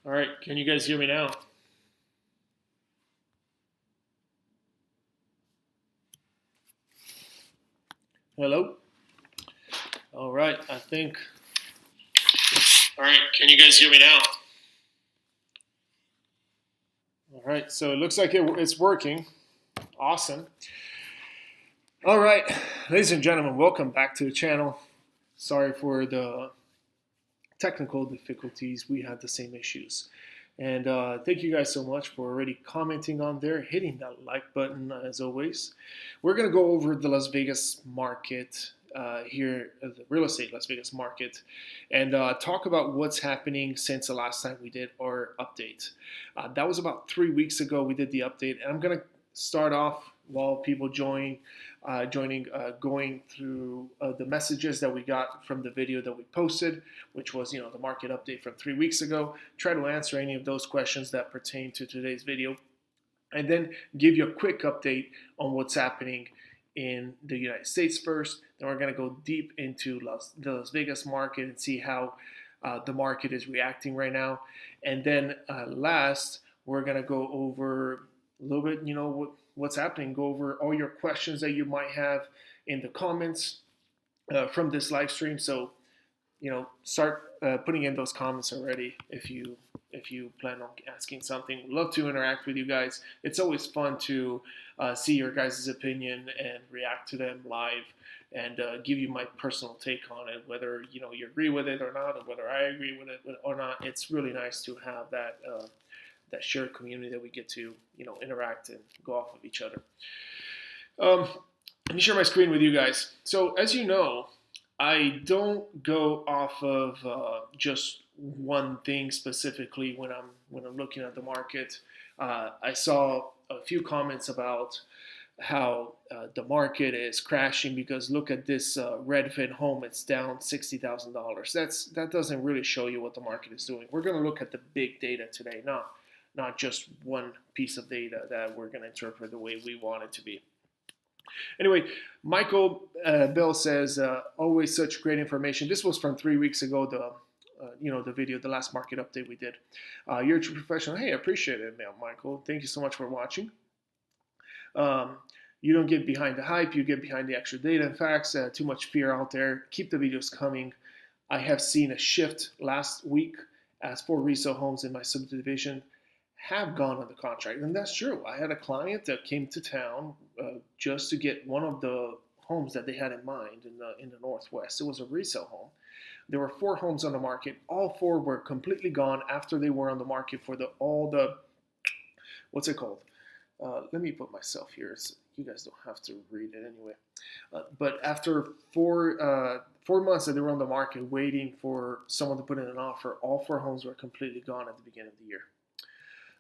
All right, can you guys hear me now? Hello? All right, I think. All right, can you guys hear me now? All right, so it looks like it's working. Awesome. All right, ladies and gentlemen, welcome back to the channel. Sorry for the technical difficulties. We had the same issues. And thank you guys so much for already commenting on there, hitting that like button as always. We're going to go over the Las Vegas market here, the real estate Las Vegas market, and talk about what's happening since the last time we did our update. That was about 3 weeks ago we did the update, and I'm going to start off while people going through the messages that we got from the video that we posted, which was, the market update from 3 weeks ago. Try to answer any of those questions that pertain to today's video, and then give you a quick update on what's happening in the United States first. Then we're going to go deep into the Las Vegas market and see how the market is reacting right now. And then last, we're going to go over a little bit, what's happening, go over all your questions that you might have in the comments from this live stream. So, start putting in those comments already if you plan on asking something. Love to interact with you guys. It's always fun to see your guys' opinion and react to them live and give you my personal take on it, whether you agree with it or not, or whether I agree with it or not. It's really nice to have that shared community that we get to interact and go off of each other. Let me share my screen with you guys. So as you know, I don't go off of just one thing specifically when I'm looking at the market. I saw a few comments about how the market is crashing because look at this Redfin home, it's down $60,000. That doesn't really show you what the market is doing. We're going to look at the big data today, not just one piece of data that we're going to interpret the way we want it to be. Anyway, Michael Bell says, always such great information. This was from 3 weeks ago, the video, the last market update we did. You're a true professional. Hey, I appreciate it, Michael. Thank you so much for watching. You don't get behind the hype, you get behind the actual data and facts. Too much fear out there. Keep the videos coming. I have seen a shift last week as 4 resale homes in my subdivision have gone under contract, and that's true. I had a client that came to town just to get one of the homes that they had in mind in the Northwest. It was a resale home. There were 4 homes on the market. All 4 were completely gone after they were on the market for all the what's it called? Let me put myself here. So you guys don't have to read it anyway. But after 4 months that they were on the market waiting for someone to put in an offer, all 4 homes were completely gone at the beginning of the year.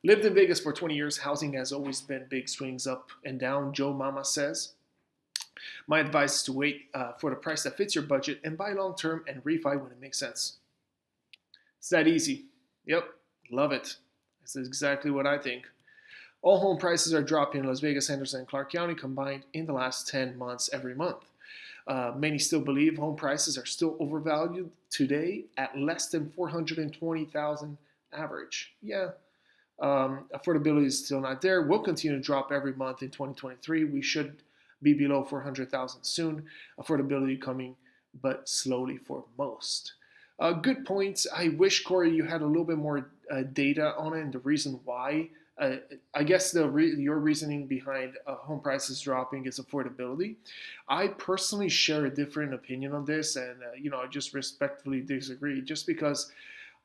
Lived in Vegas for 20 years. Housing has always been big swings up and down, Joe Mama says. My advice is to wait for the price that fits your budget and buy long term and refi when it makes sense. It's that easy. Yep, love it. That's exactly what I think. All home prices are dropping in Las Vegas, Henderson, and Clark County combined in the last 10 months every month. Many still believe home prices are still overvalued today at less than $420,000 average. Yeah. Affordability is still not there. Will continue to drop every month in 2023. We should be below 400,000 soon. Affordability coming, but slowly for most. Good points. I wish, Corey, you had a little bit more data on it and the reason why. I guess your reasoning behind home prices dropping is affordability. I personally share a different opinion on this, and I just respectfully disagree. Just because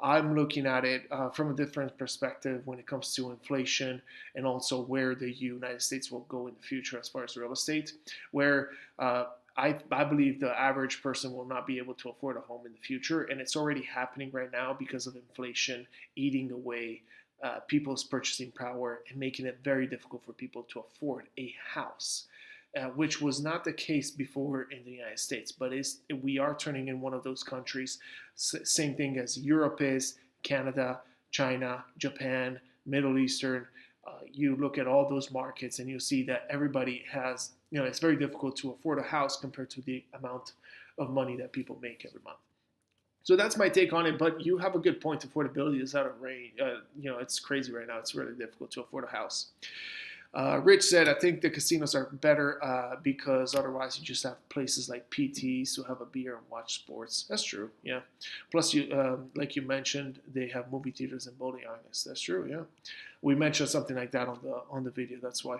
I'm looking at it from a different perspective when it comes to inflation and also where the United States will go in the future as far as real estate, where I believe the average person will not be able to afford a home in the future, and it's already happening right now because of inflation eating away people's purchasing power and making it very difficult for people to afford a house. Which was not the case before in the United States, but we are turning in one of those countries. Same thing as Europe is, Canada, China, Japan, Middle Eastern. You look at all those markets and you see that everybody has, it's very difficult to afford a house compared to the amount of money that people make every month. So that's my take on it. But you have a good point. Affordability is out of range. It's crazy right now. It's really difficult to afford a house. Rich said, I think the casinos are better because otherwise you just have places like PTs who have a beer and watch sports. That's true, yeah. Plus, like you mentioned, they have movie theaters and bowling alleys. That's true, yeah. We mentioned something like that on the video. That's why.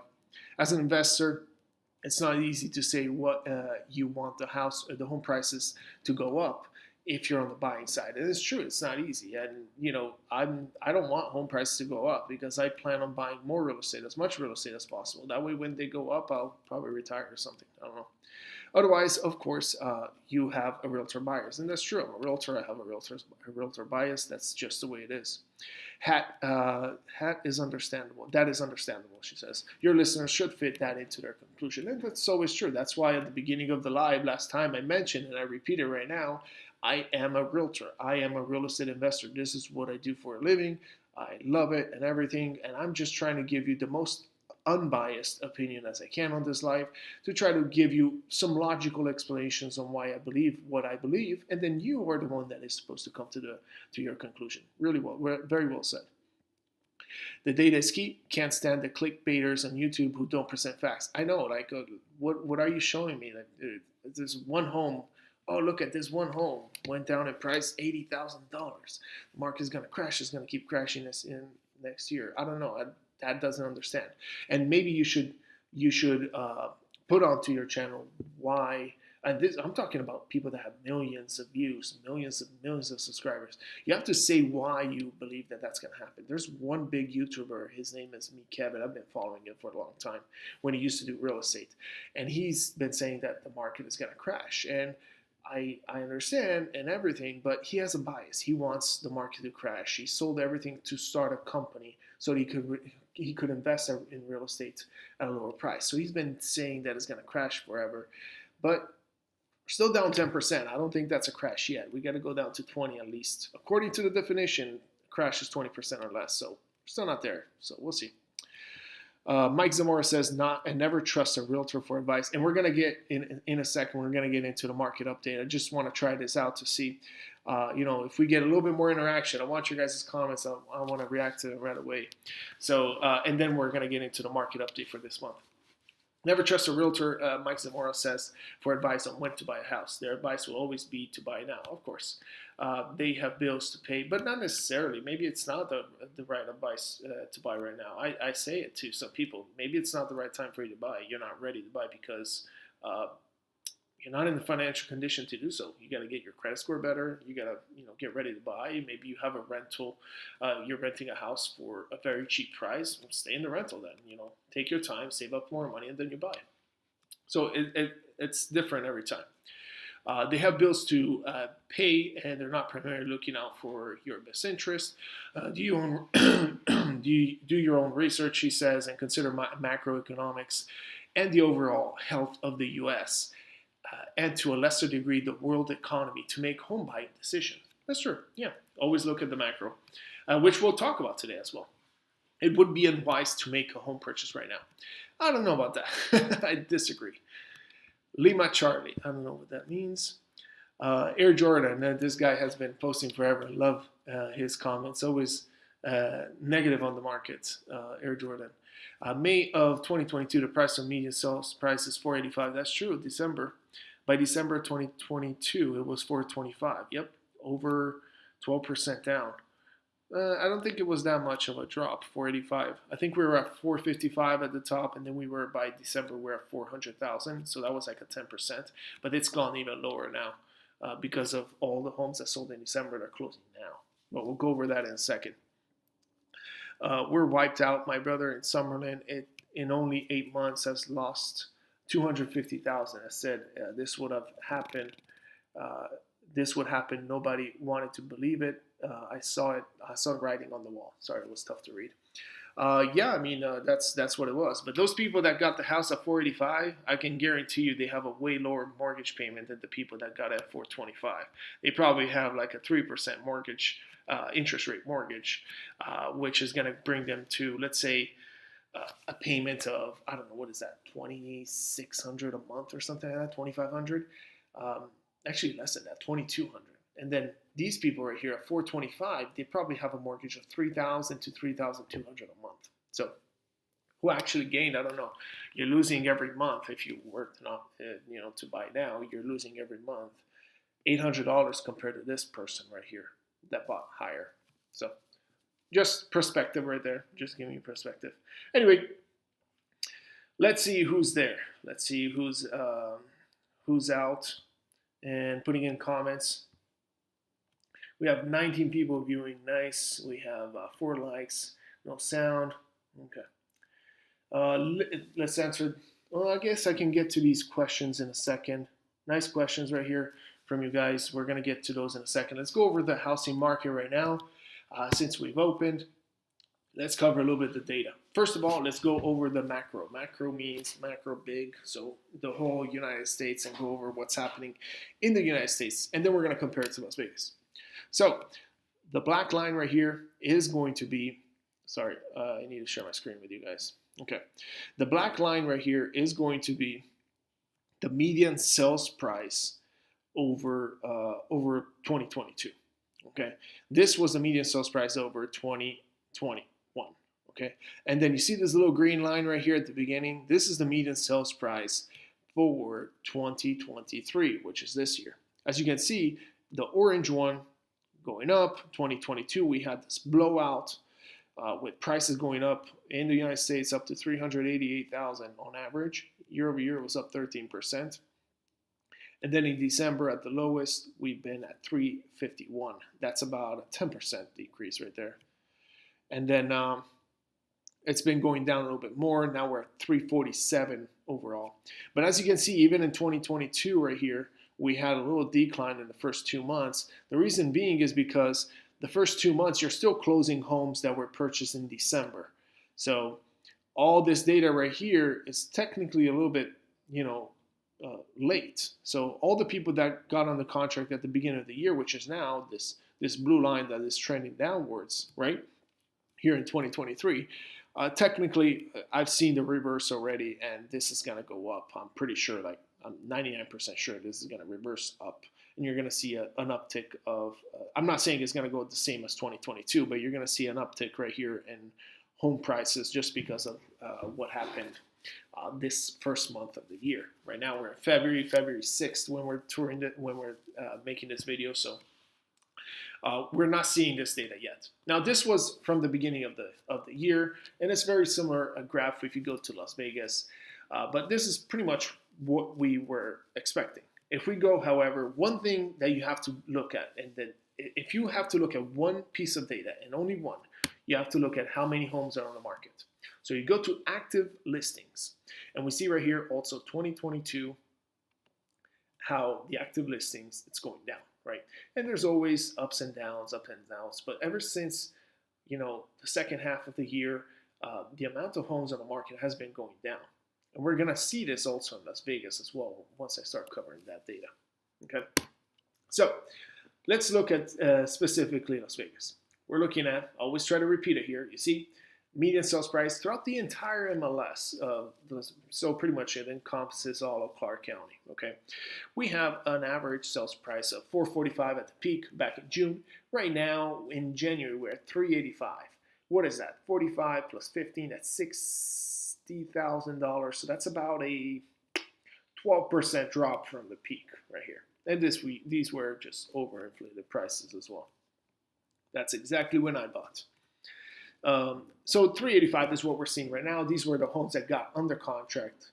As an investor, it's not easy to say what you want the home prices to go up if you're on the buying side. And it's true, it's not easy. And I don't want home prices to go up because I plan on buying more real estate, as much real estate as possible. That way, when they go up, I'll probably retire or something. I don't know. Otherwise, of course, you have a realtor bias, and that's true. I'm a realtor. I have a realtor bias. That's just the way it is. Hat is understandable. That is understandable, she says. Your listeners should fit that into their conclusion, and that's always true. That's why at the beginning of the live last time I mentioned, and I repeat it right now, I am a realtor. I am a real estate investor. This is what I do for a living. I love it and everything, and I'm just trying to give you the most unbiased opinion as I can on this live to try to give you some logical explanations on why I believe what I believe, and then you are the one that is supposed to come to your conclusion. Really well, very well said. The data is key. Can't stand the clickbaiters on YouTube who don't present facts. I know, like, what are you showing me? Like, there's one home. Oh, look at this one home went down in price $80,000. The market is going to crash. It's going to keep crashing this in next year. I don't know. That doesn't understand. And maybe you should put onto your channel why. And this, I'm talking about people that have millions of views, millions of subscribers. You have to say why you believe that that's going to happen. There's one big YouTuber. His name is Me Kevin. I've been following him for a long time when he used to do real estate, and he's been saying that the market is going to crash. And I understand and everything, but he has a bias. He wants the market to crash. He sold everything to start a company so that he could invest in real estate at a lower price. So he's been saying that it's going to crash forever, but we're still down 10%. I don't think that's a crash yet. We got to go down to 20 at least. According to the definition, crash is 20% or less. So we're still not there. So we'll see. Mike Zamora says, "Not and never trust a realtor for advice." And we're gonna get in a second. We're gonna get into the market update. I just want to try this out to see, if we get a little bit more interaction. I want your guys' comments. I want to react to them right away. So, and then we're gonna get into the market update for this month. Never trust a realtor, Mike Zamora says, for advice on when to buy a house. Their advice will always be to buy now, of course. They have bills to pay, but not necessarily. Maybe it's not the right advice to buy right now. I say it to some people. Maybe it's not the right time for you to buy. You're not ready to buy because you're not in the financial condition to do so. You got to get your credit score better. You got to get ready to buy. Maybe you have a rental. You're renting a house for a very cheap price. Well, stay in the rental then. Take your time, save up more money, and then you buy it. So it's different every time. They have bills to pay, and they're not primarily looking out for your best interest. Do your own research, he says, and consider macroeconomics and the overall health of the U.S. And to a lesser degree, the world economy to make home buying decisions. That's true. Yeah, always look at the macro, which we'll talk about today as well. It would be unwise to make a home purchase right now. I don't know about that. I disagree. Lima Charlie. I don't know what that means. Air Jordan. This guy has been posting forever. Love his comments. Always negative on the market. Air Jordan. May of 2022, the price of median sales price is $485. That's true. By December 2022, it was $425. Yep, over 12% down. I don't think it was that much of a drop, 485. I think we were at 455 at the top, and then by December, we were at 400,000. So that was like a 10%. But it's gone even lower now because of all the homes that sold in December that are closing now. But we'll go over that in a second. We're wiped out. My brother in Summerlin, in only 8 months, has lost 250,000. I said this would have happened. This would happen. Nobody wanted to believe it. I saw it. I saw it writing on the wall. Sorry, it was tough to read. That's what it was. But those people that got the house at 485, I can guarantee you they have a way lower mortgage payment than the people that got it at 425. They probably have like a 3% mortgage, interest rate mortgage, which is going to bring them to, let's say, a payment of, I don't know, what is that, $2,600 a month or something like that, $2,500. Actually less than that, $2,200. And then these people right here at 425, they probably have a mortgage of 3,000 to 3,200 a month. So who actually gained? I don't know. You're losing every month if you were to not, to buy now. You're losing every month $800 compared to this person right here that bought higher. So just perspective right there. Just giving you perspective. Anyway, let's see who's there. Let's see who's out and putting in comments. We have 19 people viewing. Nice. We have 4 likes. No sound. Okay. Let's answer. Well, I guess I can get to these questions in a second. Nice questions right here from you guys. We're going to get to those in a second. Let's go over the housing market right now. Since we've opened, let's cover a little bit of the data. First of all, let's go over the macro. Macro means macro big, so the whole United States, and go over what's happening in the United States. And then we're going to compare it to Las Vegas. So the black line right here is going to be, sorry, I need to share my screen with you guys. Okay, the black line right here is going to be the median sales price over 2022. Okay, this was the median sales price over 2021. Okay, and then you see this little green line right here at the beginning. This is the median sales price for 2023, which is this year. As you can see, the orange one going up. 2022, we had this blowout. With prices going up in the United States up to 388,000 on average. Year over year, it was up 13%. And then in December, at the lowest, we've been at 351. That's about a 10% decrease right there. And then it's been going down a little bit more. Now we're at 347 overall. But as you can see, even in 2022 right here, we had a little decline in the first 2 months. The reason being is because the first 2 months, you're still closing homes that were purchased in December. So all this data right here is technically a little bit, late. So all the people that got on the contract at the beginning of the year, which is now this blue line that is trending downwards, right, here in 2023, technically I've seen the reverse already, and this is going to go up. I'm pretty sure, I'm 99% sure this is going to reverse up. And you're going to see an uptick of, I'm not saying it's going to go the same as 2022, but you're going to see an uptick right here in home prices just because of what happened this first month of the year. Right now we're in February 6th when we're making this video. So we're not seeing this data yet. Now this was from the beginning of the year, and it's very similar graph if you go to Las Vegas. But this is pretty much what we were expecting. If we go, however, one thing that you have to look at, and then if you have to look at one piece of data and only one, you have to look at how many homes are on the market. So you go to active listings, and we see right here also 2022 how the active listings, it's going down, right? And there's always ups and downs, but ever since the second half of the year, the amount of homes on the market has been going down. And we're going to see this also in Las Vegas as well once I start covering that data. Okay, so let's look at specifically Las Vegas. We're looking at, always try to repeat it here, you see, median sales price throughout the entire MLS. So pretty much it encompasses all of Clark County. Okay, we have an average sales price of $445 at the peak back in June. Right now in January, we're at $385. What is that? 45 plus 15, that's $60,000. So that's about a 12% drop from the peak right here. And these were just overinflated prices as well. That's exactly when I bought. So 385 is what we're seeing right now. These were the homes that got under contract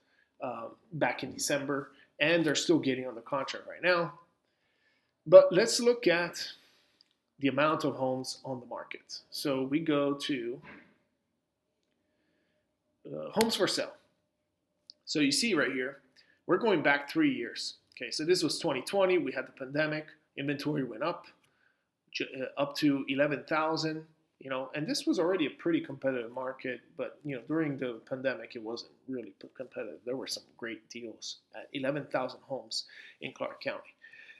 back in December, and they're still getting under contract right now. But let's look at the amount of homes on the market. So we go to homes for sale. So you see right here, we're going back 3 years. Okay, so this was 2020. We had the pandemic. Inventory went up to 11,000. And this was already a pretty competitive market, but during the pandemic, it wasn't really competitive. There were some great deals at 11,000 homes in Clark County.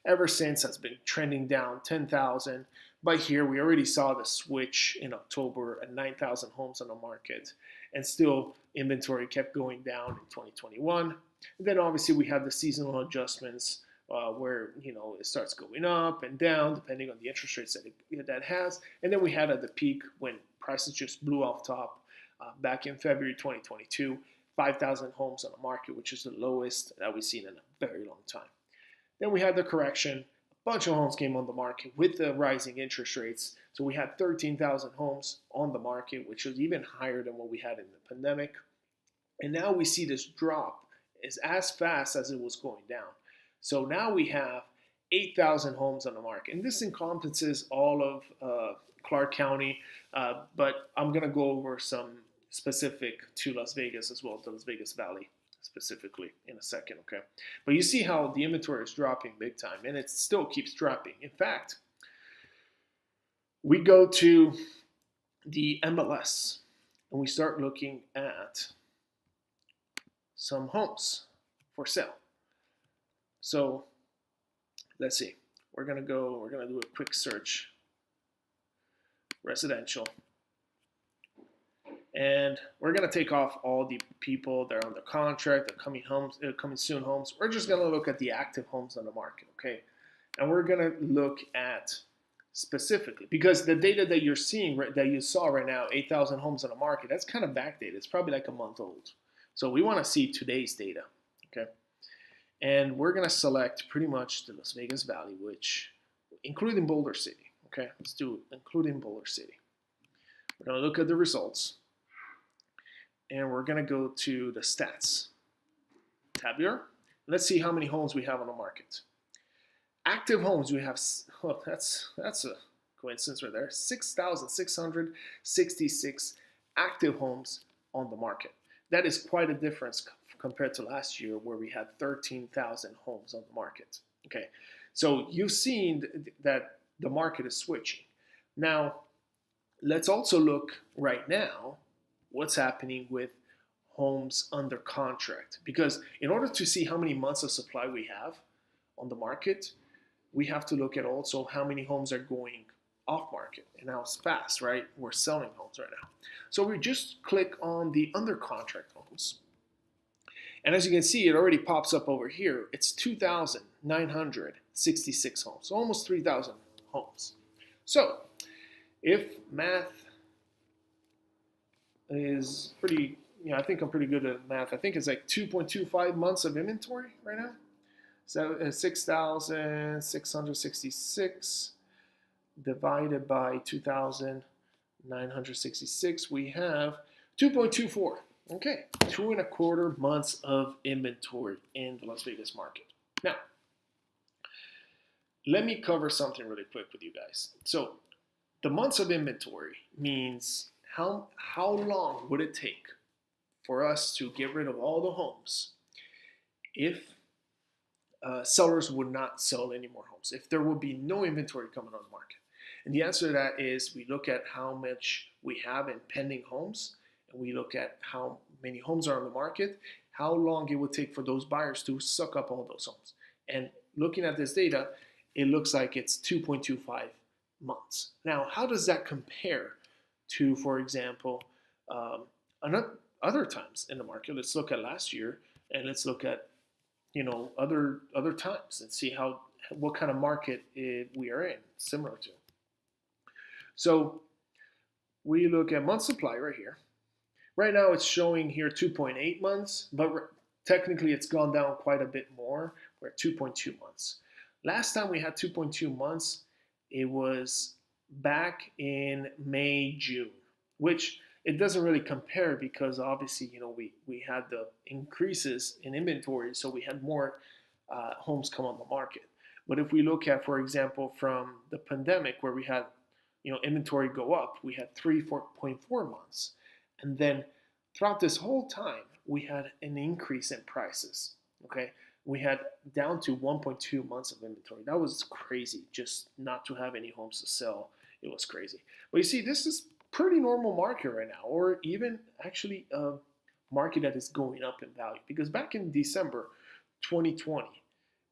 Ever since, that's been trending down 10,000. By here, we already saw the switch in October at 9,000 homes on the market, and still inventory kept going down in 2021. And then obviously we had the seasonal adjustments where it starts going up and down depending on the interest rates that has. And then we had at the peak when prices just blew off top back in February 2022, 5,000 homes on the market, which is the lowest that we've seen in a very long time. Then we had the correction. A bunch of homes came on the market with the rising interest rates. So we had 13,000 homes on the market, which was even higher than what we had in the pandemic. And now we see this drop is as fast as it was going down. So now we have 8,000 homes on the market. And this encompasses all of Clark County, but I'm going to go over some specific to Las Vegas as well, to Las Vegas Valley specifically in a second, okay? But you see how the inventory is dropping big time, and it still keeps dropping. In fact, we go to the MLS, and we start looking at some homes for sale. So let's see. We're gonna do a quick search. Residential. And we're gonna take off all the people that are under contract, the coming soon homes. We're just gonna look at the active homes on the market, okay? And we're gonna look at specifically, because the data that you're seeing, that you saw right now, 8,000 homes on the market, that's kind of backdated. It's probably like a month old. So we wanna see today's data, okay? And we're gonna select pretty much the Las Vegas Valley, which, including Boulder City, okay? Let's do including Boulder City. We're gonna look at the results. And we're gonna go to the stats tab here. Let's see how many homes we have on the market. Active homes, we have, oh, that's a coincidence right there, 6,666 active homes on the market. That is quite a difference compared to last year where we had 13,000 homes on the market. Okay, so you've seen that the market is switching. Now, let's also look right now what's happening with homes under contract. Because in order to see how many months of supply we have on the market, we have to look at also how many homes are going off market and how fast, right? We're selling homes right now. So we just click on the under contract homes. And as you can see, it already pops up over here. It's 2,966 homes, so almost 3,000 homes. So if math is pretty, I think I'm pretty good at math. I think it's like 2.25 months of inventory right now. So 6,666 divided by 2,966, we have 2.24. Okay, 2.25 months of inventory in the Las Vegas market. Now, let me cover something really quick with you guys. So the months of inventory means how long would it take for us to get rid of all the homes if sellers would not sell any more homes, if there would be no inventory coming on the market? And the answer to that is we look at how much we have in pending homes, and we look at how many homes are on the market, how long it would take for those buyers to suck up all those homes. And looking at this data, it looks like it's 2.25 months. Now, how does that compare to, for example, other times in the market? Let's look at last year, and let's look at other times and see what kind of market we are in, similar to. So we look at month supply right here. Right now it's showing here 2.8 months, but technically it's gone down quite a bit more. We're at 2.2 months. Last time we had 2.2 months, it was back in May, June, which it doesn't really compare because obviously, we had the increases in inventory, so we had more homes come on the market. But if we look at, for example, from the pandemic where we had, inventory go up, we had 3.4 months. And then throughout this whole time, we had an increase in prices, okay? We had down to 1.2 months of inventory. That was crazy, just not to have any homes to sell. It was crazy. But you see, this is pretty normal market right now, or even actually a market that is going up in value. Because back in December 2020,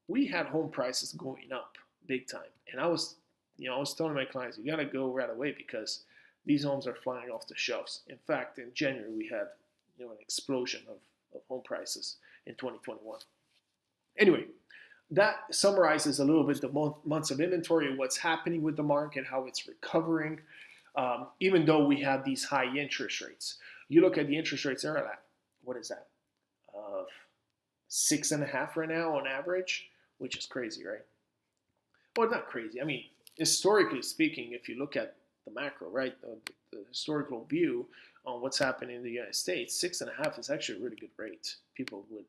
we had home prices going up big time. And I was telling my clients, you gotta go right away because these homes are flying off the shelves. In fact, in January, we had an explosion of home prices in 2021. Anyway, That summarizes a little bit the months of inventory, what's happening with the market, how it's recovering, even though we have these high interest rates. You look at the interest rates, they're at, what is that, 6.5 right now on average, which is crazy, right? Well, not crazy. I mean, historically speaking, if you look at the macro, right, the historical view on what's happening in the United States, 6.5 is actually a really good rate. People would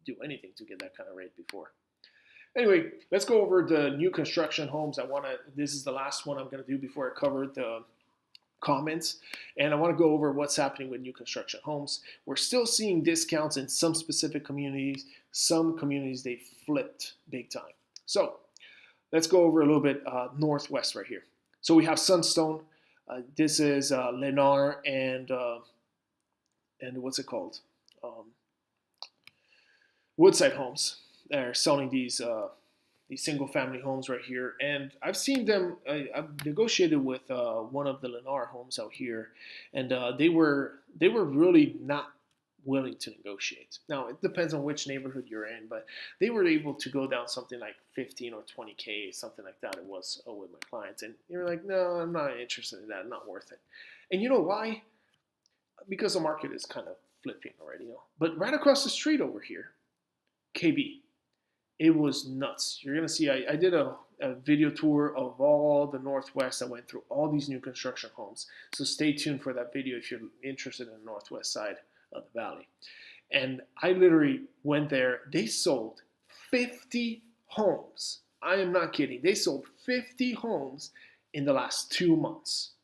do anything to get that kind of rate before. Anyway, let's go over the new construction homes. This is the last one I'm going to do before I cover the comments. And I want to go over what's happening with new construction homes. We're still seeing discounts in some specific communities. Some communities, they flipped big time. So let's go over a little bit northwest right here. So we have Sunstone. This is Lennar and what's it called? Woodside Homes. They're selling these single-family homes right here, and I've seen them. I've negotiated with one of the Lennar homes out here, and they were really not willing to negotiate. Now it depends on which neighborhood you're in, but they were able to go down something like 15 or 20K, something like that. It was with my clients, and you're like, no, I'm not interested in that. Not worth it. And you know why? Because the market is kind of flipping already. But right across the street over here, KB. It was nuts. You're going to see, I did a video tour of all the Northwest. I went through all these new construction homes. So stay tuned for that video if you're interested in the Northwest side of the valley. And I literally went there. They sold 50 homes. I am not kidding. They sold 50 homes in the last 2 months.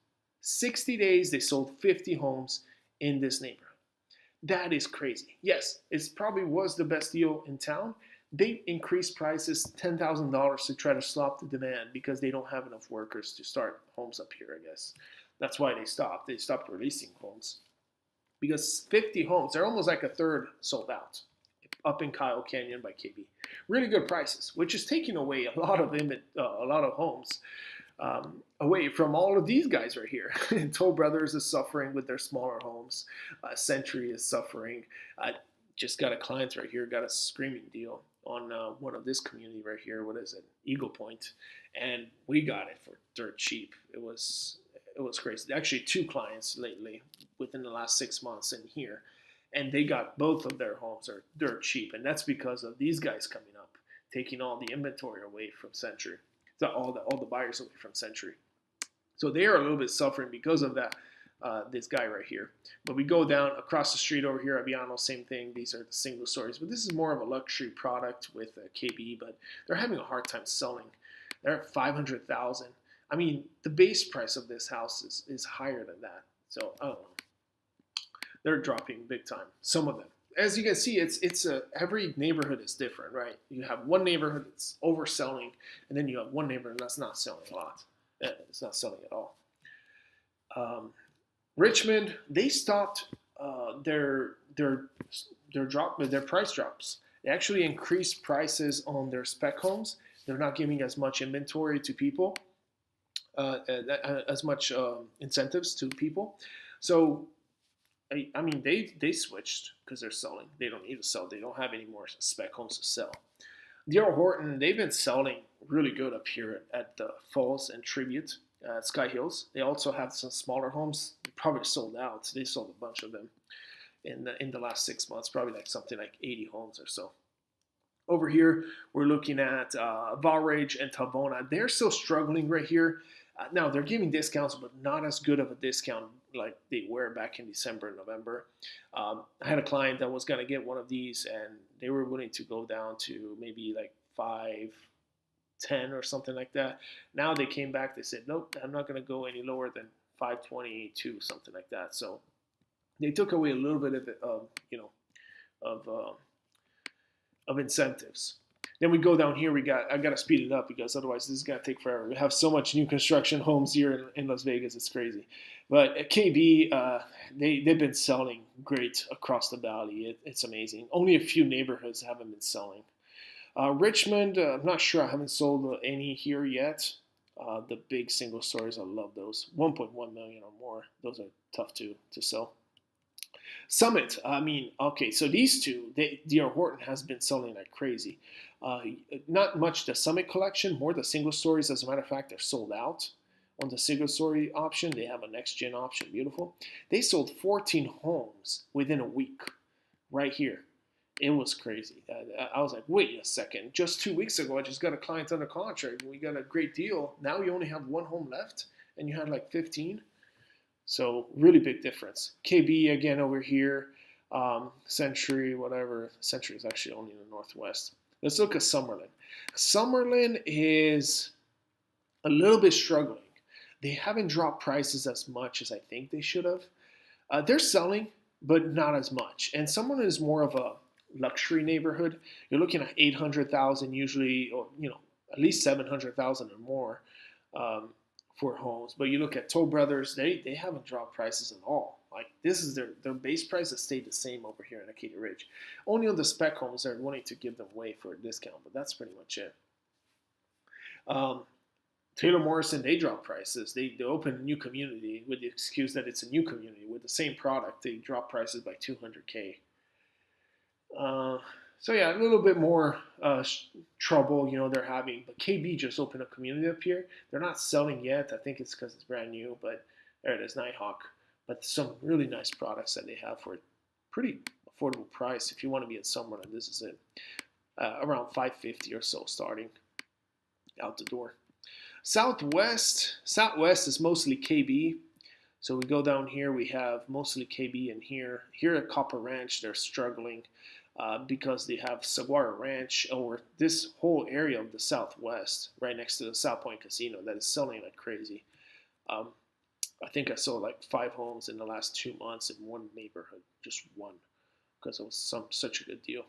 60 days, they sold 50 homes in this neighborhood. That is crazy. Yes, it probably was the best deal in town. They increased prices $10,000 to try to stop the demand because they don't have enough workers to start homes up here, I guess. That's why they stopped. They stopped releasing homes. Because 50 homes, they're almost like a third sold out up in Kyle Canyon by KB. Really good prices, which is taking away a lot of homes away from all of these guys right here. Toll Brothers is suffering with their smaller homes. Century is suffering. Just got a client right here, got a screaming deal on one of this community right here. What is it? Eagle Point, and we got it for dirt cheap. It was crazy. Actually, 2 clients lately within the last 6 months in here, and they got both of their homes are dirt cheap, and that's because of these guys coming up, taking all the inventory away from Century, so all the buyers away from Century. So they are a little bit suffering because of that. This guy right here. But we go down across the street over here, Aviano, same thing. These are the single stories, but this is more of a luxury product with KB, but they're having a hard time selling. They're at $500,000. I mean, the base price of this house is higher than that. So I don't know. They're dropping big time. Some of them. As you can see, every neighborhood is different, right? You have one neighborhood that's overselling, and then you have one neighborhood that's not selling a lot. It's not selling at all. Richmond, they stopped their price drops. They actually increased prices on their spec homes. They're not giving as much inventory to people, as much incentives to people. So, I mean, they switched because they're selling. They don't need to sell. They don't have any more spec homes to sell. D.R. Horton, they've been selling really good up here at the Falls and Tribute. Sky Hills. They also have some smaller homes. They probably sold out. They sold a bunch of them in the last 6 months. Probably like something like 80 homes or so. Over here, we're looking at Valrage and Tavona. They're still struggling right here. Now they're giving discounts, but not as good of a discount like they were back in December and November. I had a client that was going to get one of these, and they were willing to go down to maybe like 510 or something like that. Now they came back. They said, nope, I'm not going to go any lower than 522, something like that. So they took away a little bit of incentives. Then we go down here. I got to speed it up because otherwise this is going to take forever. We have so much new construction homes here in Las Vegas. It's crazy. But at KB, they've been selling great across the valley. It's amazing. Only a few neighborhoods haven't been selling. Richmond, I'm not sure. I haven't sold any here yet. The big single stories, I love those. 1.1 million or more. Those are tough to sell. Summit. I mean, okay, so these two, D.R. Horton has been selling like crazy. Uh, Not much the Summit collection, more the single stories. As a matter of fact, they're sold out on the single story option. They have a next gen option, beautiful. They sold 14 homes within a week, right here. It was crazy. I was like, wait a second. Just 2 weeks ago, I just got a client under contract. We got a great deal. Now you only have one home left, and you had like 15. So really big difference. KB again over here, Century, whatever. Century is actually only in the Northwest. Let's look at Summerlin. Summerlin is a little bit struggling. They haven't dropped prices as much as I think they should have. They're selling, but not as much. And Summerlin is more of a luxury neighborhood. You're looking at 800,000 usually, or at least 700,000 or more. For homes. But you look at Toll Brothers, they haven't dropped prices at all. Like this is their base price has stayed the same over here in Acadia Ridge. Only on the spec homes they're wanting to give them away for a discount, but that's pretty much it. Taylor Morrison, they drop prices. They open a new community with the excuse that it's a new community with the same product. They drop prices by 200K. So yeah, a little bit more trouble, they're having. But KB just opened a community up here. They're not selling yet. I think it's because it's brand new. But there it is, Nighthawk. But some really nice products that they have for a pretty affordable price. If you want to be in Summerlin, this is it. Around $550 or so starting out the door. Southwest is mostly KB. So we go down here, we have mostly KB in here. Here at Copper Ranch, they're struggling because they have Saguaro Ranch, or this whole area of the Southwest, right next to the South Point Casino, that is selling like crazy. I think I sold like 5 homes in the last 2 months in one neighborhood, just one, because it was such a good deal.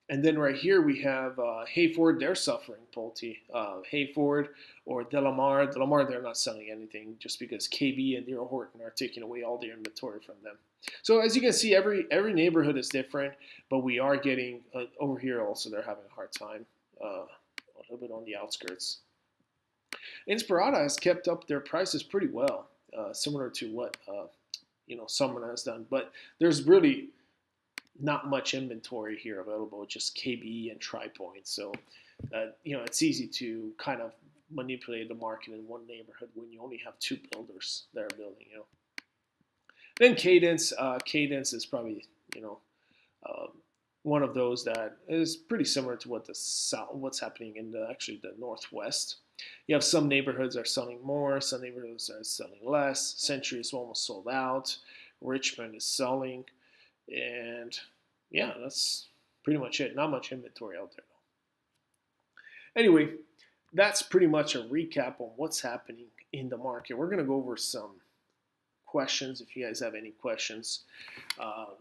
And then right here we have Hayford. They're suffering, Pulte. Hayford or Delamar. Delamar, they're not selling anything just because KB and D.R. Horton are taking away all their inventory from them. So as you can see, every neighborhood is different, but we are getting over here also. They're having a hard time, a little bit on the outskirts. Inspirada has kept up their prices pretty well, similar to what Summerlin has done. But there's really not much inventory here available, just KB and TriPoint. So, it's easy to kind of manipulate the market in one neighborhood when you only have 2 builders that are building. Then Cadence. Cadence is probably one of those that is pretty similar to what's happening in the Northwest. You have some neighborhoods are selling more, some neighborhoods are selling less. Century is almost sold out. Richmond is selling. And yeah, that's pretty much it. Not much inventory out there. Anyway, that's pretty much a recap on what's happening in the market. We're going to go over some questions. If you guys have any questions,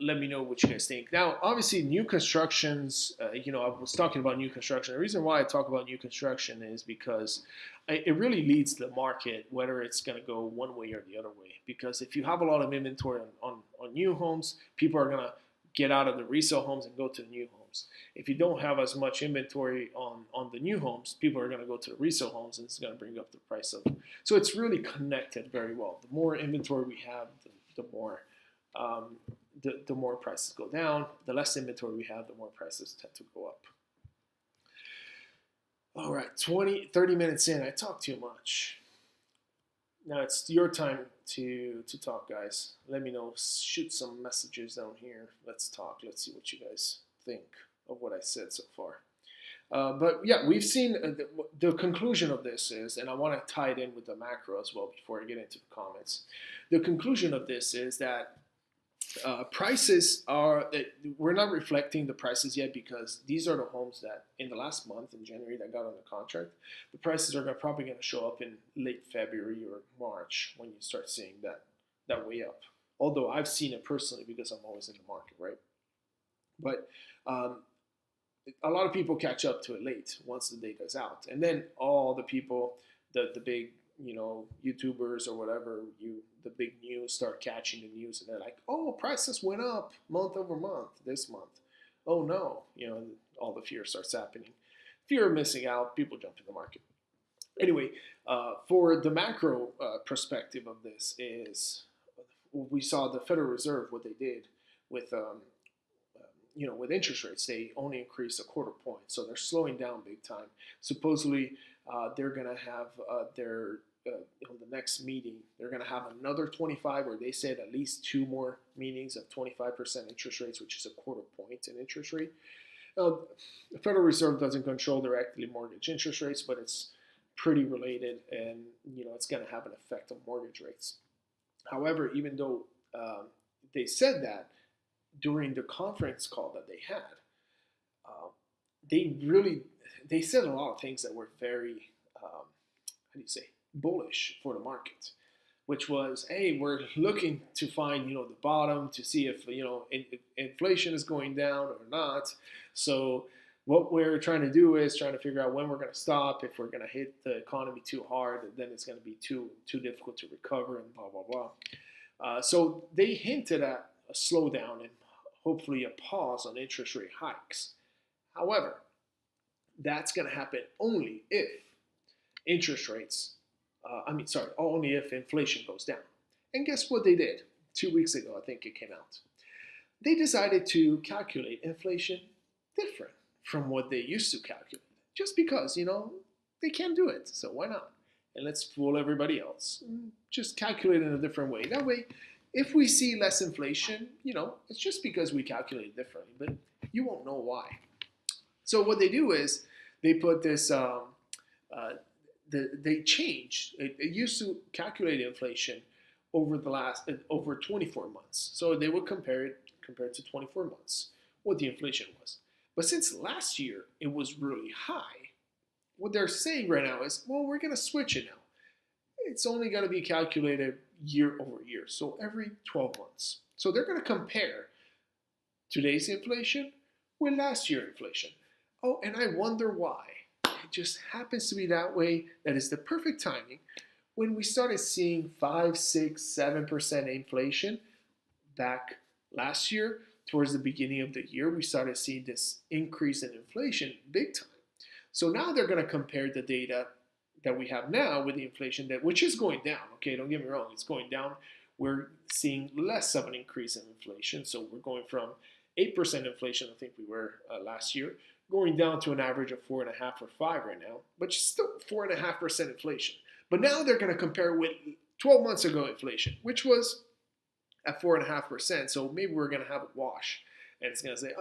let me know what you guys think. Now, obviously, new constructions, I was talking about new construction. The reason why I talk about new construction is because it really leads the market, whether it's going to go one way or the other way. Because if you have a lot of inventory on new homes, people are going to get out of the resale homes and go to the new homes. If you don't have as much inventory on the new homes, people are going to go to the resale homes, and it's going to bring up the price of them. So it's really connected very well. The more inventory we have, the more prices go down. The less inventory we have, the more prices tend to go up. All right, 30 minutes in. I talk too much. Now it's your time to talk, guys. Let me know. Shoot some messages down here. Let's talk. Let's see what you guys think of what I said so far. But yeah, we've seen the conclusion of this is, and I want to tie it in with the macro as well before I get into the comments. The conclusion of this is that prices we're not reflecting the prices yet, because these are the homes that in the last month in January that got on the contract. The prices are probably going to show up in late February or March when you start seeing that way up. Although I've seen it personally because I'm always in the market, right? But a lot of people catch up to it late once the data's out, and then all the people, the big YouTubers or whatever, the big news start catching the news, and they're like, oh, prices went up month over month this month. Oh no, all the fear starts happening. Fear of missing out, people jump in the market. Anyway, for the macro perspective of this is, we saw the Federal Reserve, what they did with with interest rates. They only increased a quarter point, so they're slowing down big time. Supposedly, they're going to have their the next meeting. They're going to have another 25, or they said at least two more meetings of 25% interest rates, which is a quarter point in interest rate. The Federal Reserve doesn't control directly mortgage interest rates, but it's pretty related, and it's going to have an effect on mortgage rates. However, even though they said that during the conference call that they had, uh, they said a lot of things that were very how do you say, bullish for the market, which was, hey, we're looking to find the bottom to see if inflation is going down or not. So what we're trying to do is trying to figure out when we're going to stop. If we're going to hit the economy too hard, then it's going to be too difficult to recover, and blah blah blah. So they hinted at a slowdown and hopefully a pause on interest rate hikes. However, that's going to happen only if interest rates, only if inflation goes down. And guess what they did? 2 weeks ago, I think it came out. They decided to calculate inflation different from what they used to calculate. Just because, they can't do it. So why not? And let's fool everybody else. Just calculate in a different way. That way, if we see less inflation, it's just because we calculate differently, but you won't know why. So what they do is they put this, they changed. It used to calculate inflation over 24 months. So they would compare it compared to 24 months, what the inflation was. But since last year it was really high, what they're saying right now is, well, we're going to switch it now. It's only going to be calculated year over year, so every 12 months. So they're going to compare today's inflation with last year's inflation. Oh, and I wonder why. It just happens to be that way. That is the perfect timing. When we started seeing 5, 6, 7% inflation back last year, towards the beginning of the year, we started seeing this increase in inflation big time. So now they're going to compare the data that we have now with the inflation, which is going down. Okay, don't get me wrong, it's going down. We're seeing less of an increase in inflation. So we're going from 8% inflation, I think we were last year, going down to an average of 4.5 or 5 right now, but still 4.5% inflation. But now they're going to compare with 12 months ago inflation, which was at 4.5%. So maybe we're going to have a wash, and it's going to say,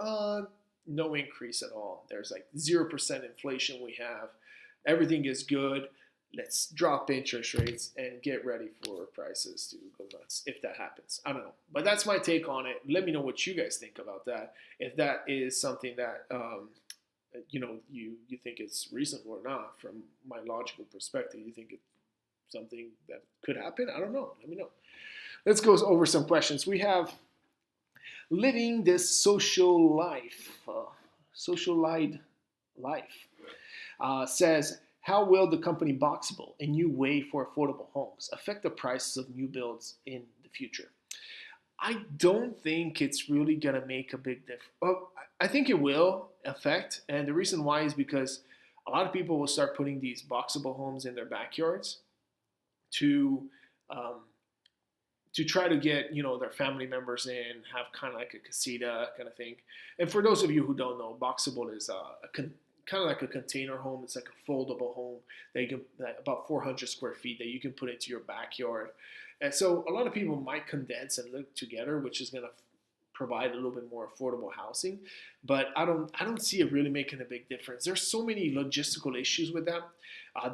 no increase at all. There's like 0% inflation we have. Everything is good. Let's drop interest rates and get ready for prices to go nuts if that happens. I don't know. But that's my take on it. Let me know what you guys think about that. If that is something that you think it's reasonable or not from my logical perspective. You think it's something that could happen? I don't know. Let me know. Let's go over some questions. We have living this social life. Says, how will the company Boxable, a new way for affordable homes, affect the prices of new builds in the future? I don't think it's really going to make a big difference. Well, I think it will affect, and the reason why is because a lot of people will start putting these Boxable homes in their backyards to try to get their family members in, have kind of like a casita kind of thing. And for those of you who don't know, Boxable is kind of like a container home. It's like a foldable home that you can, about 400 square feet, that you can put into your backyard. And so a lot of people might condense and live together, which is going to provide a little bit more affordable housing. But I don't see it really making a big difference. There's so many logistical issues with that.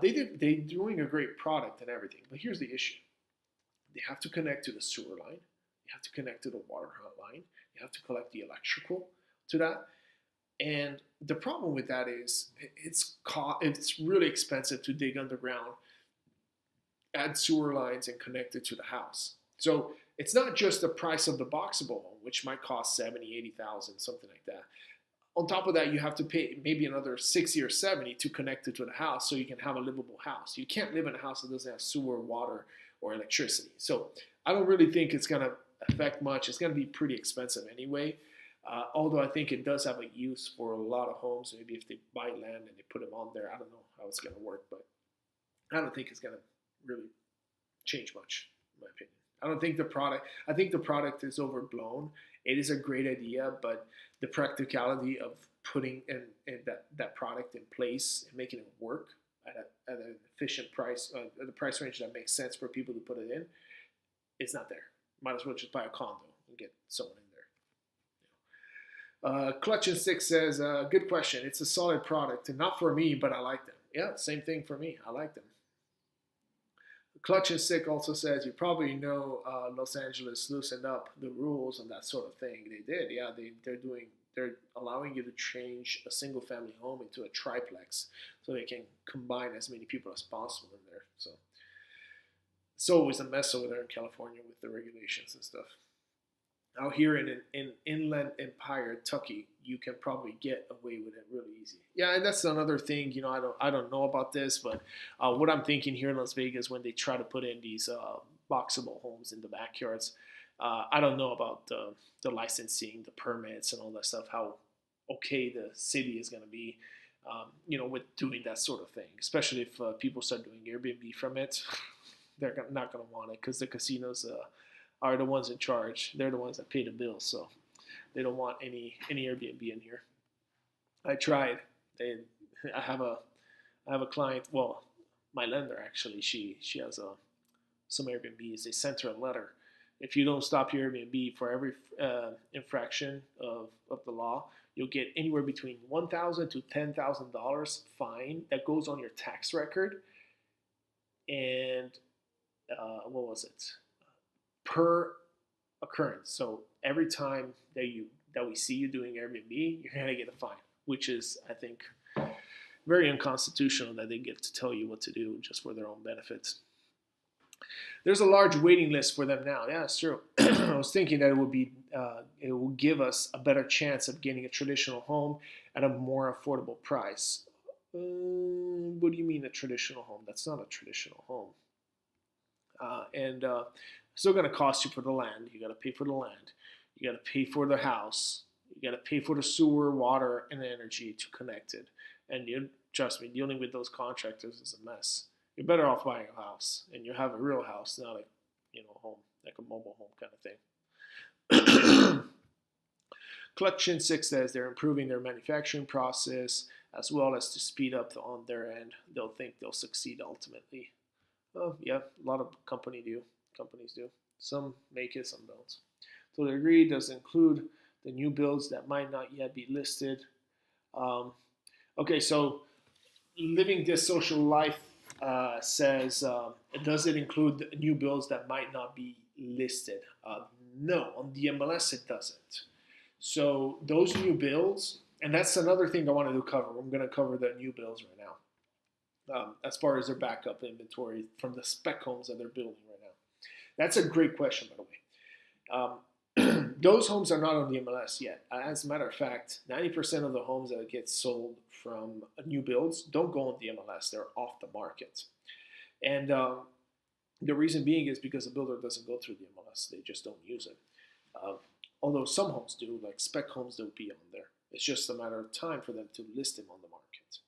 They're doing a great product and everything, but here's the issue. They have to connect to the sewer line. You have to connect to the water line. You have to collect the electrical to that. And the problem with that is it's really expensive to dig underground, add sewer lines, and connect it to the house. So it's not just the price of the Boxable home, which might cost 70, 80,000, something like that. On top of that, you have to pay maybe another 60 or 70 to connect it to the house so you can have a livable house. You can't live in a house that doesn't have sewer, water, or electricity. So I don't really think it's going to affect much. It's going to be pretty expensive anyway. Although I think it does have a use for a lot of homes. Maybe if they buy land and they put them on there, I don't know how it's going to work, but I don't think it's going to really change much, in my opinion. I don't think the product. I think the product is overblown. It is a great idea, but the practicality of putting in that product in place and making it work at an efficient price, at the price range that makes sense for people to put it in, it's not there. Might as well just buy a condo and get someone in there. Clutch and Stick says, good question. It's a solid product, and not for me, but I like them. Yeah, same thing for me. I like them. Clutch and Stick also says, you probably know Los Angeles loosened up the rules and that sort of thing. They did, yeah. They're allowing you to change a single family home into a triplex, so they can combine as many people as possible in there. So it's always a mess over there in California with the regulations and stuff. Out here in Inland Empire, Kentucky, you can probably get away with it really easy. Yeah, and that's another thing. I don't know about this, but what I'm thinking here in Las Vegas when they try to put in these boxable homes in the backyards, I don't know about the licensing, the permits, and all that stuff. How okay the city is going to be, with doing that sort of thing. Especially if people start doing Airbnb from it, they're not going to want it because the casinos are the ones in charge. They're the ones that pay the bills, so they don't want any Airbnb in here. I tried. I have a client. Well, my lender actually. She has some Airbnbs. They sent her a letter. If you don't stop your Airbnb for every infraction of the law, you'll get anywhere between $1,000 to $10,000 fine that goes on your tax record. And what was it? Per occurrence. So every time that we see you doing Airbnb, you're gonna get a fine, which is, I think, very unconstitutional that they get to tell you what to do just for their own benefits. There's a large waiting list for them now. Yeah, it's true. I was thinking that it will give us a better chance of getting a traditional home at a more affordable price. What do you mean a traditional home? That's not a traditional home. And still going to cost you for the land. You got to pay for the land. You got to pay for the house. You got to pay for the sewer, water, and energy to connect it. And trust me, dealing with those contractors is a mess. You're better off buying a house, and you have a real house, not a home, like a mobile home kind of thing. Clutch and Six says they're improving their manufacturing process as well as to speed up on their end. They'll think they'll succeed ultimately. Oh yeah, a lot of companies do. Some make it, some don't. So the agree does include the new builds that might not yet be listed. Okay, so Living This Social Life says, does it include new builds that might not be listed? No, on the MLS it doesn't. So those new builds, and that's another thing I wanted to cover. I'm going to cover the new builds right now. As far as their backup inventory from the spec homes that they're building right now. That's a great question, by the way. Those homes are not on the MLS yet. As a matter of fact, 90% of the homes that get sold from new builds don't go on the MLS. They're off the market. And the reason being is because the builder doesn't go through the MLS. They just don't use it. Although some homes do, like spec homes, they'll be on there. It's just a matter of time for them to list them on the market.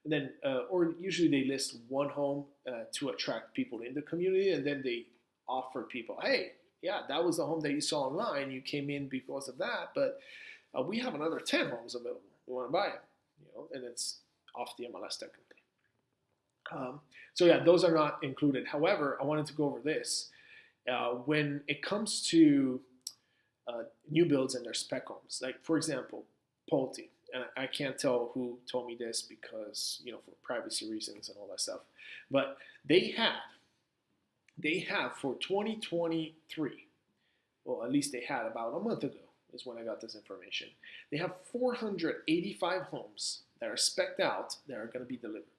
And then, or usually they list one home to attract people in the community, and then they offer people, hey, yeah, that was the home that you saw online. You came in because of that, but we have another 10 homes available. You want to buy it, and it's off the MLS technically. So yeah, those are not included. However, I wanted to go over this. When it comes to new builds and their spec homes, like for example, Pulte, and I can't tell who told me this because, for privacy reasons and all that stuff, but they have for 2023, well, at least they had about a month ago is when I got this information. They have 485 homes that are specced out that are going to be delivered.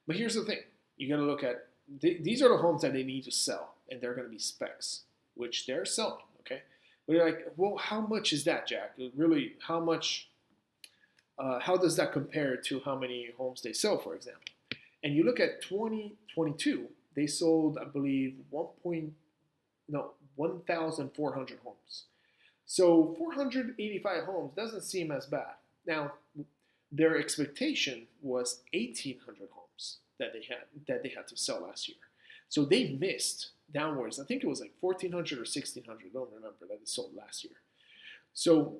But here's the thing. You got to look at, these are the homes that they need to sell, and they're going to be specs, which they're selling, okay? But you're like, well, how much is that, Jack? Really, how much, how does that compare to how many homes they sell, for example? And you look at 2022, they sold, I believe, 1,400 homes. So 485 homes doesn't seem as bad. Now, their expectation was 1,800 homes that they had to sell last year. So they missed downwards. I think it was like 1,400 or 1,600. I don't remember that it sold last year. So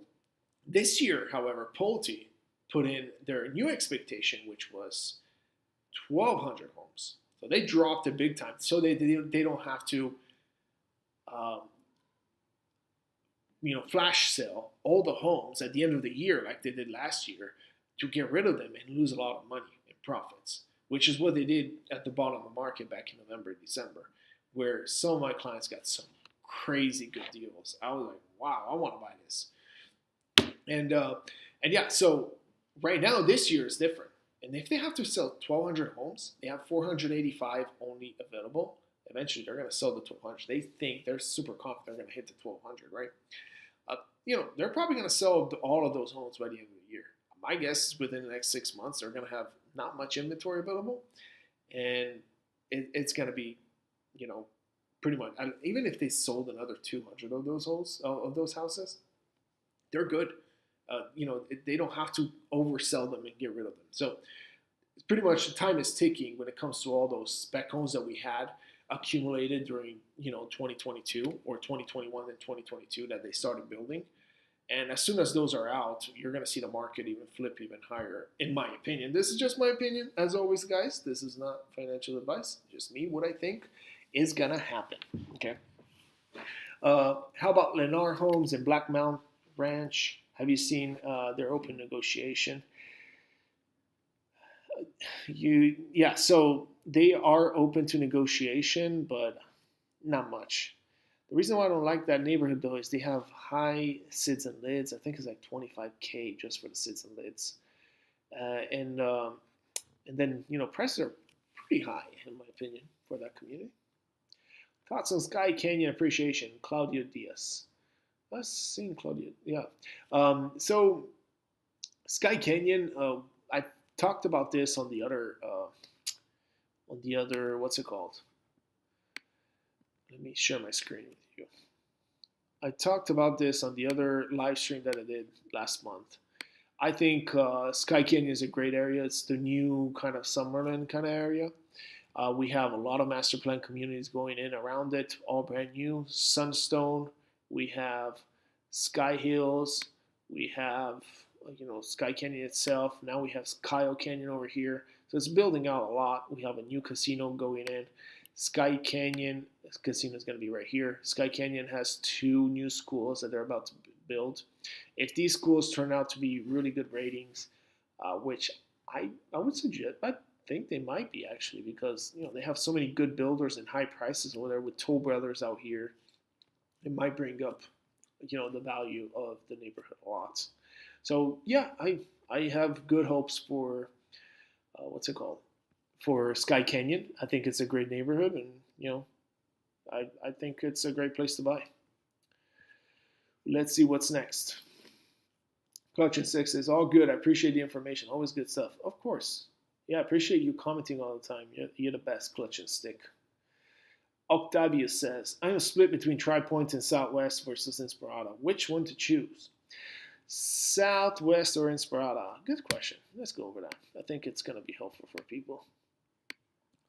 this year, however, Pulte put in their new expectation, which was 1,200 homes. So they dropped it big time. So they don't have to, um, flash sale all the homes at the end of the year like they did last year to get rid of them and lose a lot of money in profits, which is what they did at the bottom of the market back in November, December, where some of my clients got some crazy good deals. I was like, wow, I want to buy this. And yeah, so right now this year is different. And if they have to sell 1,200 homes, they have 485 only available. Eventually, they're going to sell the 1,200. They think they're super confident they're going to hit the 1,200, right? They're probably going to sell all of those homes by the end of the year. My guess is within the next 6 months, they're going to have not much inventory available, and it's going to be, pretty much. Even if they sold another 200 of those houses, they're good. They don't have to oversell them and get rid of them. So pretty much the time is ticking when it comes to all those spec homes that we had accumulated during 2022 or 2021 and 2022 that they started building. And as soon as those are out, you're going to see the market even flip even higher, in my opinion. This is just my opinion. As always, guys, this is not financial advice. Just me, what I think is going to happen. Okay. How about Lennar Homes and Black Mountain Ranch? Have you seen their open negotiation? So they are open to negotiation, but not much. The reason why I don't like that neighborhood though is they have high SIDS and lids. I think it's like 25K just for the SIDS and lids, and then prices are pretty high in my opinion for that community. Thoughts on Sky Canyon appreciation, Claudio Diaz. I've seen Claudia. Yeah. So Sky Canyon. I talked about this on the other. What's it called? Let me share my screen with you. I talked about this on the other live stream that I did last month. I think Sky Canyon is a great area. It's the new kind of Summerlin kind of area. We have a lot of master plan communities going in around it, all brand new. Sunstone. We have Sky Hills. We have, Sky Canyon itself. Now we have Kyle Canyon over here. So it's building out a lot. We have a new casino going in. Sky Canyon casino is going to be right here. Sky Canyon has 2 new schools that they're about to build. If these schools turn out to be really good ratings, which I would suggest, I think they might be actually, because they have so many good builders and high prices over there with Toll Brothers out here. It might bring up, the value of the neighborhood a lot. So yeah, I have good hopes for for Sky Canyon. I think it's a great neighborhood, and I think it's a great place to buy. Let's see what's next. Clutch and Six is all good. I appreciate the information. Always good stuff. Of course. Yeah, I appreciate you commenting all the time. You're the best, Clutch and Stick. Octavius says, I am split between Tri-Point and Southwest versus Inspirada. Which one to choose? Southwest or Inspirada? Good question. Let's go over that. I think it's going to be helpful for people.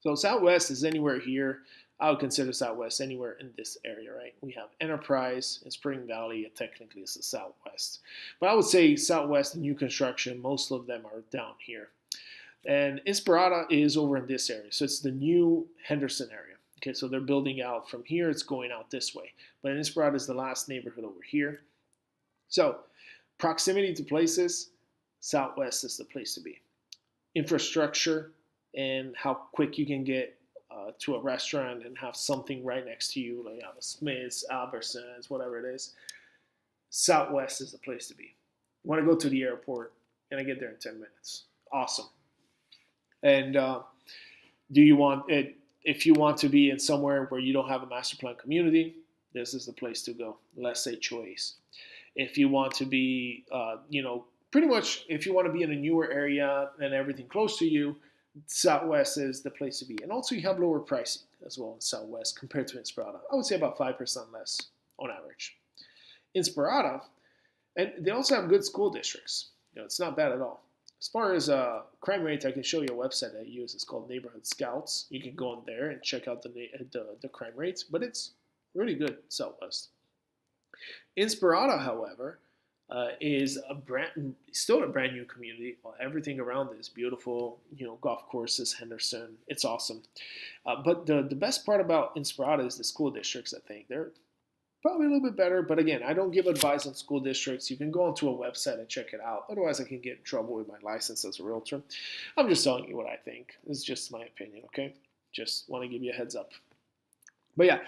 So Southwest is anywhere here. I would consider Southwest anywhere in this area, right? We have Enterprise and Spring Valley. And technically, it's the Southwest. But I would say Southwest, new construction, most of them are down here. And Inspirada is over in this area. So it's the new Henderson area. Okay, so they're building out from here. It's going out this way. But Inspirada is the last neighborhood over here. So proximity to places, Southwest is the place to be. Infrastructure and how quick you can get to a restaurant and have something right next to you, like you have a Smith's, Albertsons, whatever it is. Southwest is the place to be. You want to go to the airport, and I get there in 10 minutes. Awesome. And do you want it? If you want to be in somewhere where you don't have a master plan community, this is the place to go. Let's say choice. If you want to be, pretty much if you want to be in a newer area and everything close to you, Southwest is the place to be. And also you have lower pricing as well in Southwest compared to Inspirada. I would say about 5% less on average. Inspirada, and they also have good school districts. It's not bad at all. As far as crime rates, I can show you a website I use. It's called Neighborhood Scouts. You can go in there and check out the crime rates, but it's really good Southwest. Inspirada, however, is still a brand new community. Everything around it is beautiful. Golf courses, Henderson, it's awesome. But the best part about Inspirada is the school districts. I think they're probably a little bit better, but again, I don't give advice on school districts. You can go onto a website and check it out. Otherwise, I can get in trouble with my license as a realtor. I'm just telling you what I think. This is just my opinion, okay? Just want to give you a heads up. But yeah,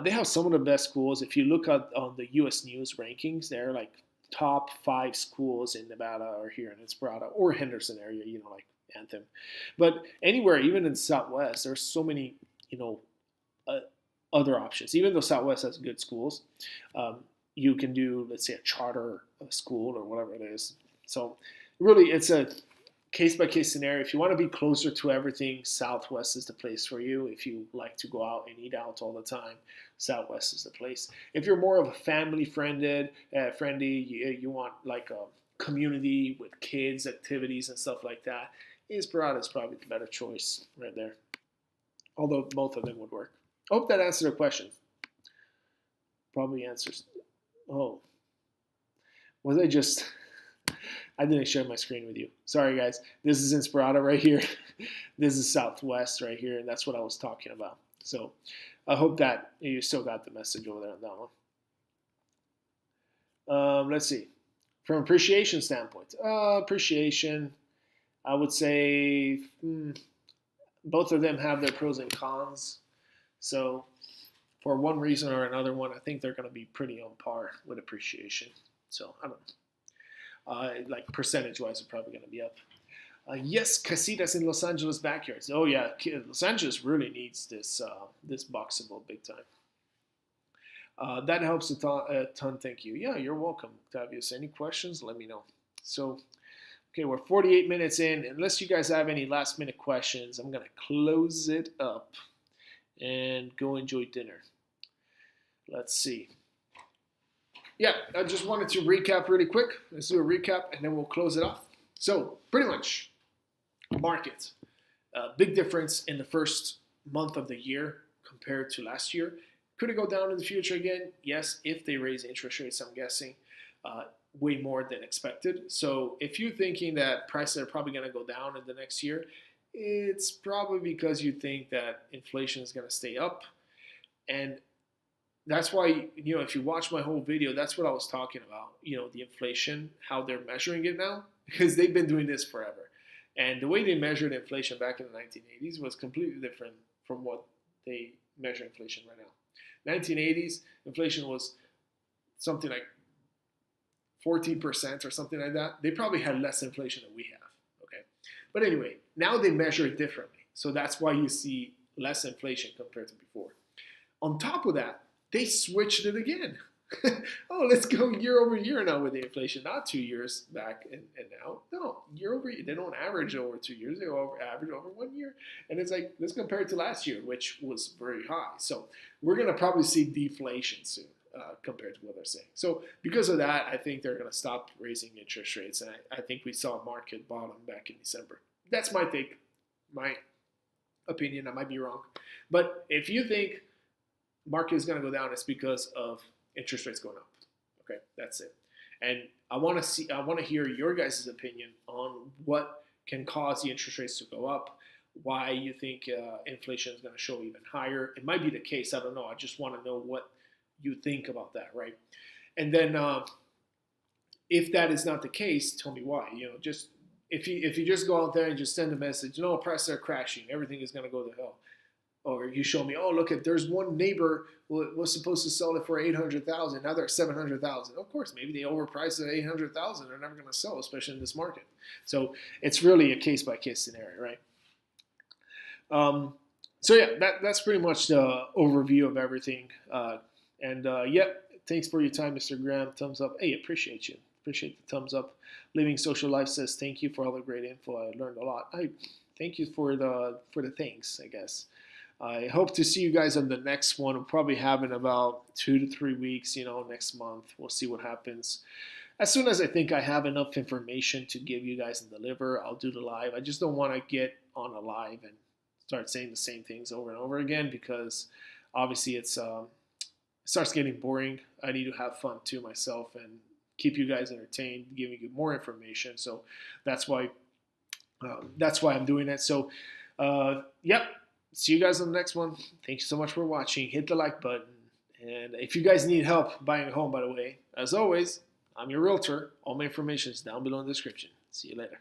they have some of the best schools. If you look at on the U.S. News rankings, they're like top 5 schools in Nevada or here in Inspirada or Henderson area, like Anthem. But anywhere, even in Southwest, there's so many, uh, other options. Even though Southwest has good schools, you can do, let's say, a charter school or whatever it is. So really, it's a case-by-case scenario. If you want to be closer to everything, Southwest is the place for you. If you like to go out and eat out all the time, Southwest is the place. If you're more of a family-friendly, you want like a community with kids, activities, and stuff like that, Inspirada is probably the better choice right there. Although both of them would work. I hope that answered the question. Probably answers. Oh, was I just... I didn't share my screen with you. Sorry, guys. This is Inspirada right here. This is Southwest right here, and that's what I was talking about. So I hope that you still got the message over there on that one. Let's see. From appreciation standpoint, appreciation, I would say both of them have their pros and cons. So for one reason or another one, I think they're going to be pretty on par with appreciation. So I don't know. Like percentage-wise, they're probably going to be up. Yes, casitas in Los Angeles backyards. Oh yeah, Los Angeles really needs this this boxable big time. That helps a ton. Thank you. Yeah, you're welcome, Octavius. Any questions? Let me know. So, okay, we're 48 minutes in. Unless you guys have any last-minute questions, I'm gonna close it up and go enjoy dinner. Let's see. Yeah, I just wanted to recap really quick. Let's do a recap and then we'll close it off. So, pretty much, market. Big difference in the first month of the year compared to last year. Could it go down in the future again? Yes, if they raise interest rates, I'm guessing way more than expected. So, if you're thinking that prices are probably going to go down in the next year, it's probably because you think that inflation is going to stay up. And that's why, if you watch my whole video, that's what I was talking about, the inflation, how they're measuring it now, because they've been doing this forever. And the way they measured inflation back in the 1980s was completely different from what they measure inflation right now. 1980s, inflation was something like 14% or something like that. They probably had less inflation than we have, okay? But anyway, now they measure it differently. So that's why you see less inflation compared to before. On top of that, they switched it again. Oh, let's go year over year now with the inflation, not 2 years back and now. No, year over year. They don't average over 2 years. They average over 1 year. And it's like, let's compare it to last year, which was very high. So we're going to probably see deflation soon compared to what they're saying. So because of that, I think they're going to stop raising interest rates. And I think we saw a market bottom back in December. That's my take, my opinion. I might be wrong. But if you think market is going to go down, it's because of interest rates going up. Okay, that's it. And I want to hear your guys' opinion on what can cause the interest rates to go up, why you think inflation is going to show even higher. It might be the case. I don't know. I just want to know what you think about that, right? And then if that is not the case, tell me why. Just if you just go out there and just send a message, no, prices are crashing, everything is going to go to hell. Or you show me, oh, look, at there's one neighbor who was supposed to sell it for $800,000. Now they're $700,000. Of course, maybe they overpriced it at $800,000. They're never going to sell, especially in this market. So it's really a case-by-case scenario, right? So yeah, that's pretty much the overview of everything. Thanks for your time, Mr. Graham. Thumbs up. Hey, appreciate you. Appreciate the thumbs up. Living Social Life says, thank you for all the great info. I learned a lot. I thank you for the thanks, I guess. I hope to see you guys on the next one. We'll probably have in about 2 to 3 weeks, next month. We'll see what happens. As soon as I think I have enough information to give you guys and deliver, I'll do the live. I just don't want to get on a live and start saying the same things over and over again, because obviously it starts getting boring. I need to have fun too myself and keep you guys entertained, giving you more information. So that's why I'm doing it. So, yep. See you guys on the next one. Thank you so much for watching. Hit the like button. And if you guys need help buying a home, by the way, as always, I'm your realtor. All my information is down below in the description. See you later.